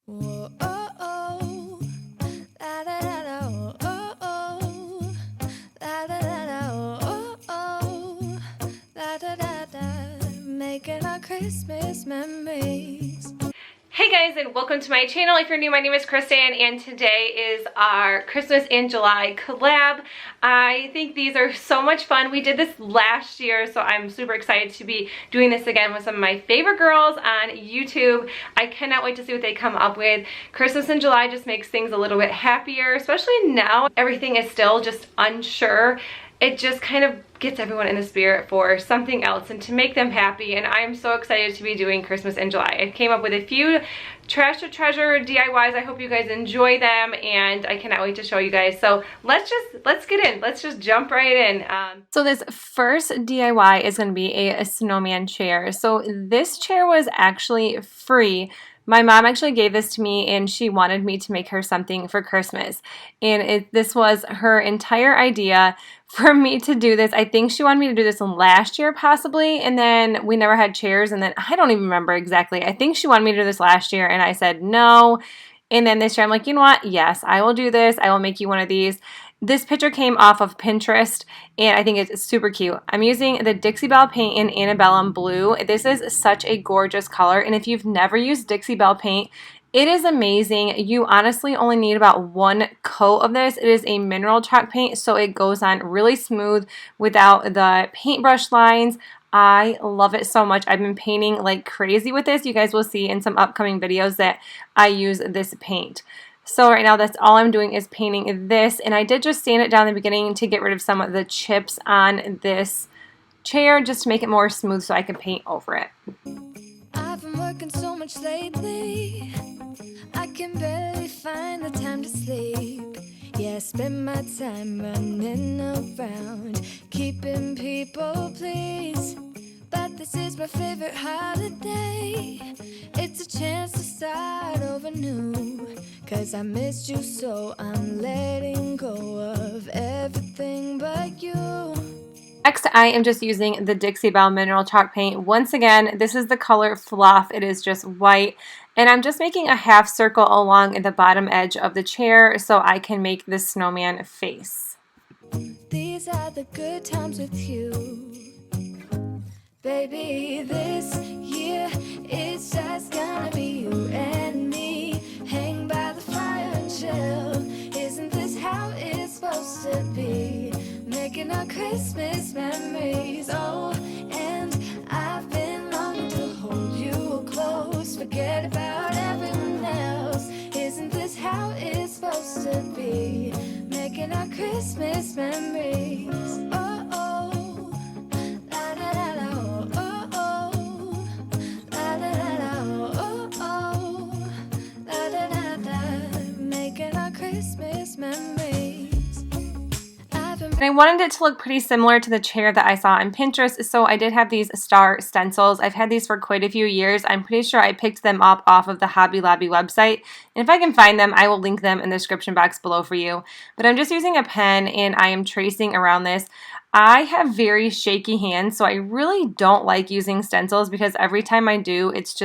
Whoa, oh, oh. La, da, da, da, oh, oh, oh. La, da, da, da, oh, oh, oh. La, da, da, da. Making our Christmas memories. Hey guys, and welcome to my channel. If you're new, my name is Kristen, and today is our Christmas in July collab. I think these are so much fun. We did this last year, so I'm super excited to be doing this again with some of my favorite girls on YouTube. I cannot wait to see what they come up with. Christmas in July just makes things a little bit happier, especially now everything is still just unsure. It just kind of gets everyone in the spirit for something else and to make them happy, and I'm so excited to be doing Christmas in July. I came up with a few trash to treasure DIYs. I hope you guys enjoy them, and I cannot wait to show you guys. So let's get in. Let's just jump right in. So this first DIY is going to be a snowman chair. So this chair was actually free. My mom actually gave this to me, and she wanted me to make her something for Christmas. And this was her entire idea for me to do this. I think she wanted me to do this last year possibly, and then we never had chairs, and then I don't even remember exactly. I think she wanted me to do this last year, and I said no. And then this year I'm like, you know what? Yes, I will do this. I will make you one of these. This picture came off of Pinterest, and I think it's super cute. I'm using the Dixie Belle paint in Antebellum Blue. This is such a gorgeous color, and if you've never used Dixie Belle paint, it is amazing. You honestly only need about one coat of this. It is a mineral chalk paint, so it goes on really smooth without the paintbrush lines. I love it so much. I've been painting like crazy with this. You guys will see in some upcoming videos that I use this paint. So right now that's all I'm doing is painting this, and I did just sand it down in the beginning to get rid of some of the chips on this chair just to make it more smooth so I can paint over it. I've been working so much lately, I can barely find the time to sleep. Yeah, I spend my time running around, keeping people pleased. But this is my favorite holiday. It's a chance to start over new. 'Cause I missed you, so I'm letting go of everything but you. Next, I am just using the Dixie Belle Mineral Chalk Paint. Once again, this is the color Fluff. It is just white. And I'm just making a half circle along the bottom edge of the chair so I can make this snowman face. These are the good times with you. Baby, this year it's just gonna be you and me. Hang by the fire and chill. Isn't this how it's supposed to be? Making our Christmas memories. Oh, and I've been longing to hold you close. Forget about everyone else. Isn't this how it's supposed to be? Making our Christmas memories. Oh, oh, la da da da, oh, oh, oh, la da da da, oh, oh, la da da da. Making our Christmas memories. And I wanted it to look pretty similar to the chair that I saw on Pinterest, so I did have these star stencils. I've had these for quite a few years. I'm pretty sure I picked them up off of the Hobby Lobby website. And if I can find them, I will link them in the description box below for you. But I'm just using a pen, and I am tracing around this. I have very shaky hands, so I really don't like using stencils because every time I do, it's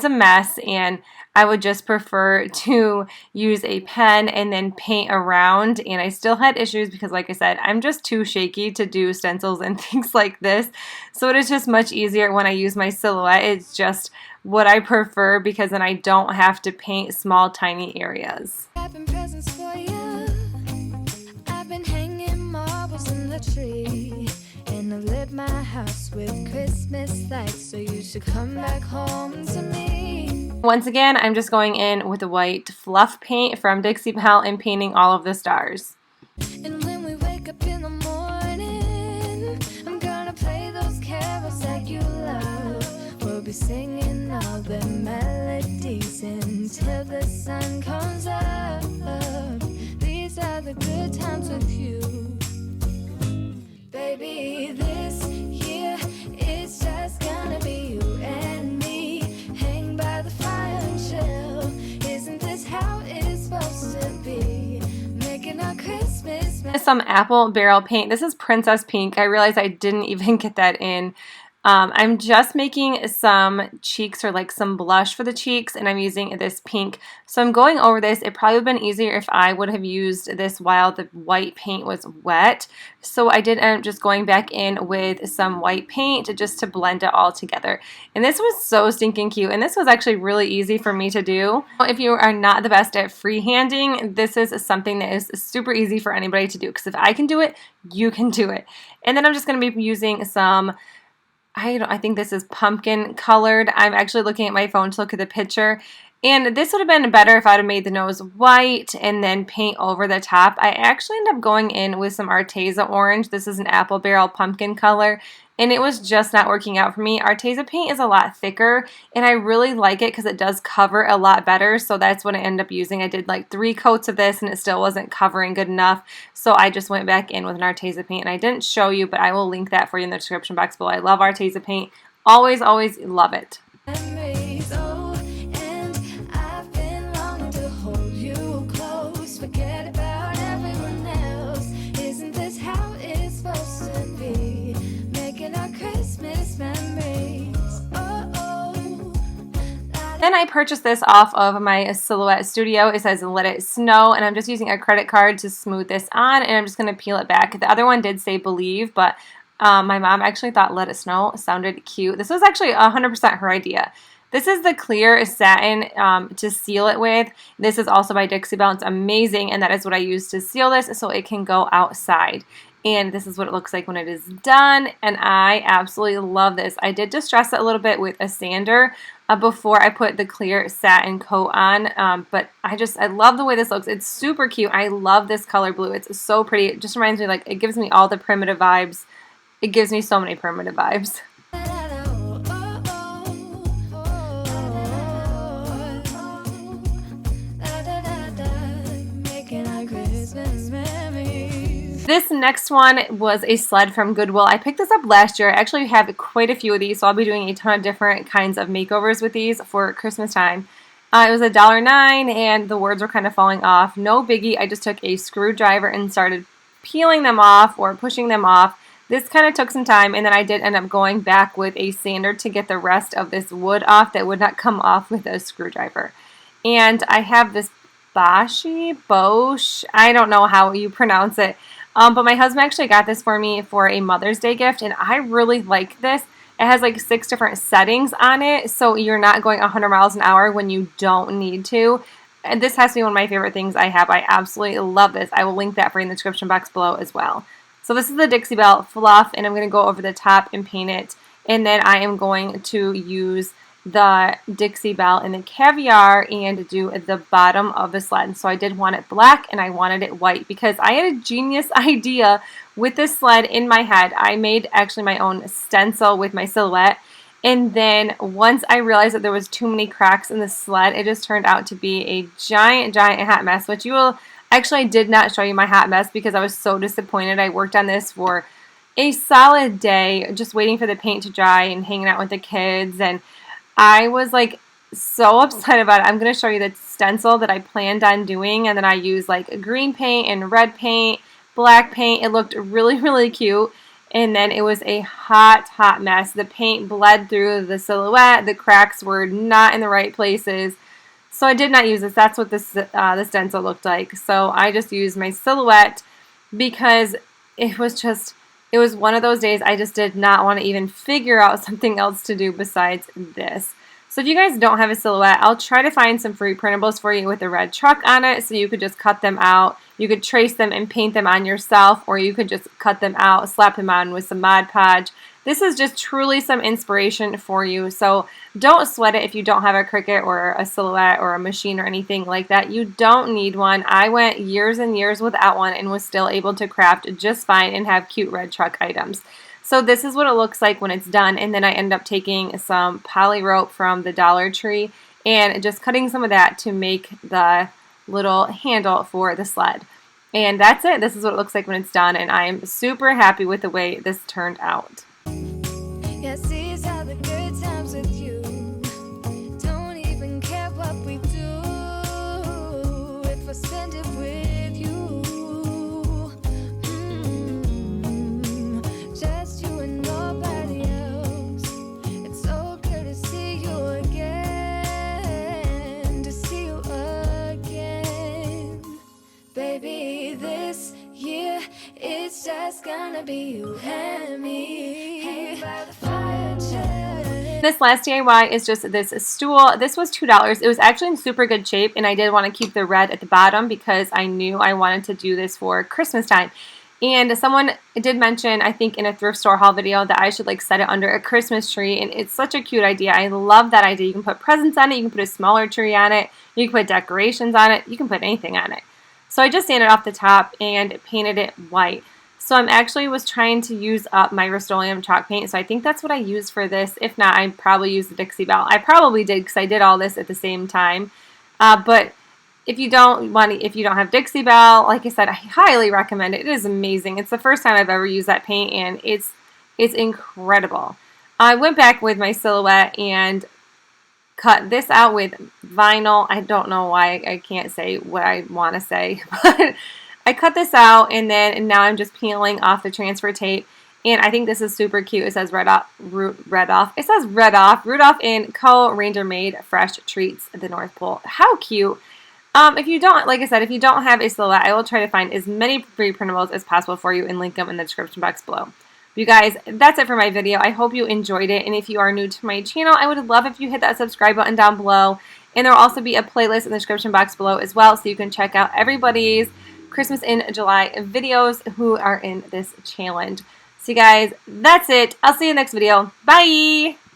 a mess, and I would just prefer to use a pen and then paint around. And I still had issues because, like I said, I'm just too shaky to do stencils and things like this. So it is just much easier when I use my silhouette. It's just what I prefer because then I don't have to paint small, tiny areas. I've been presents for you. I've been hanging marbles in the tree. And I've lit my house with Christmas lights, so you should come back home to me. Once again, I'm just going in with the white Fluff paint from Dixie Belle and painting all of the stars. And when we wake up in the morning, I'm gonna play those carols that you love. We'll be singing all the melodies until the sun comes up. These are the good times with you. Baby, this year it's just gonna be you and me. Hang by the fire and chill. Isn't this how it's supposed to be? Making our Christmas. Some apple barrel paint. This is Princess Pink. I realized I didn't even get that in I'm just making some cheeks or like some blush for the cheeks, and I'm using this pink. So I'm going over this. It probably would have been easier if I would have used this while the white paint was wet. So I did end up just going back in with some white paint just to blend it all together. And this was so stinking cute, and this was actually really easy for me to do. If you are not the best at freehanding, this is something that is super easy for anybody to do, because if I can do it, you can do it. And then I'm just going to be using some, I think this is pumpkin colored. I'm actually looking at my phone to look at the picture. And this would have been better if I would have made the nose white and then paint over the top. I actually ended up going in with some Arteza orange. This is an apple barrel pumpkin color. And it was just not working out for me. Arteza paint is a lot thicker, and I really like it because it does cover a lot better. So that's what I ended up using. I did like 3 coats of this, and it still wasn't covering good enough. So I just went back in with an Arteza paint, and I didn't show you, but I will link that for you in the description box below. I love Arteza paint. Always, always love it. Memories, oh, and I've been longing to hold you close. Forget about everyone else. Isn't this how it's supposed to be? Making our Christmas memories. Oh, oh. Then I purchased this off of my Silhouette Studio. It says Let It Snow, and I'm just using a credit card to smooth this on, and I'm just going to peel it back. The other one did say Believe, but my mom actually thought Let It Snow sounded cute. This was actually 100% her idea. This is the clear satin to seal it with. This is also by Dixie Belle. It's amazing, and that is what I use to seal this so it can go outside. And this is what it looks like when it is done, and I absolutely love this. I did distress it a little bit with a sander before I put the clear satin coat on, but I love the way this looks. It's super cute. I love this color blue. It's so pretty. It just reminds me, like, it gives me all the primitive vibes. It gives me so many primitive vibes. This next one was a sled from Goodwill. I picked this up last year. I actually have quite a few of these, so I'll be doing a ton of different kinds of makeovers with these for Christmas time. It was $1.09, and the words were kind of falling off. No biggie. I just took a screwdriver and started peeling them off or pushing them off. This kind of took some time, and then I did end up going back with a sander to get the rest of this wood off that would not come off with a screwdriver. And I have this Bosch, I don't know how you pronounce it, but my husband actually got this for me for a Mother's Day gift, and I really like this. It has like 6 different settings on it, so you're not going 100 miles an hour when you don't need to. And this has to be one of my favorite things I have. I absolutely love this. I will link that for you in the description box below as well. So this is the Dixie Belle Fluff, and I'm going to go over the top and paint it. And then I am going to use the Dixie Belle and the Caviar and do the bottom of the sled. So I did want it black, and I wanted it white because I had a genius idea with this sled in my head. I made actually my own stencil with my silhouette. And then once I realized that there was too many cracks in the sled, it just turned out to be a giant, giant hot mess, which you will... Actually, I did not show you my hot mess because I was so disappointed. I worked on this for a solid day, just waiting for the paint to dry and hanging out with the kids. And I was like so upset about it. I'm going to show you the stencil that I planned on doing. And then I used like green paint and red paint, black paint. It looked really, really cute. And then it was a hot, hot mess. The paint bled through the silhouette. The cracks were not in the right places. So I did not use this. That's what this the stencil looked like. So I just used my silhouette because it was one of those days I just did not want to even figure out something else to do besides this. So if you guys don't have a silhouette, I'll try to find some free printables for you with a red truck on it so you could just cut them out. You could trace them and paint them on yourself, or you could just cut them out, slap them on with some Mod Podge. This is just truly some inspiration for you. So don't sweat it if you don't have a Cricut or a silhouette or a machine or anything like that. You don't need one. I went years and years without one and was still able to craft just fine and have cute red truck items. So this is what it looks like when it's done, and then I end up taking some poly rope from the Dollar Tree and just cutting some of that to make the little handle for the sled. And that's it. This is what it looks like when it's done, and I'm super happy with the way this turned out. Yes, these are the good times with you. Don't even care what we do if I spend it with you. Just you and nobody else. just gonna be you and me. Hang by the fire and chill. This last DIY is just this stool. This was $2. It was actually in super good shape, and I did want to keep the red at the bottom because I knew I wanted to do this for Christmas time. And someone did mention, I think in a thrift store haul video, that I should like set it under a Christmas tree, and it's such a cute idea. I love that idea. You can put presents on it, you can put a smaller tree on it, you can put decorations on it, you can put anything on it. So I just sanded off the top and painted it white. So I'm actually was trying to use up my Rust-Oleum chalk paint, so I think that's what I used for this. If not, I probably used the Dixie Belle. I probably did because I did all this at the same time. But if you don't have Dixie Belle, like I said, I highly recommend it. It is amazing. It's the first time I've ever used that paint, and it's incredible. I went back with my silhouette and cut this out with vinyl. I don't know why I can't say what I want to say, but I cut this out, and now I'm just peeling off the transfer tape, and I think this is super cute. It says Rudolph in Co. Ranger Made Fresh Treats at the North Pole. How cute. If you don't, like I said, if you don't have a silhouette, I will try to find as many free printables as possible for you and link them in the description box below. You guys, that's it for my video. I hope you enjoyed it, and if you are new to my channel, I would love if you hit that subscribe button down below, and there will also be a playlist in the description box below as well, so you can check out everybody's Christmas in July videos who are in this challenge. So you guys, that's it. I'll see you in the next video. Bye!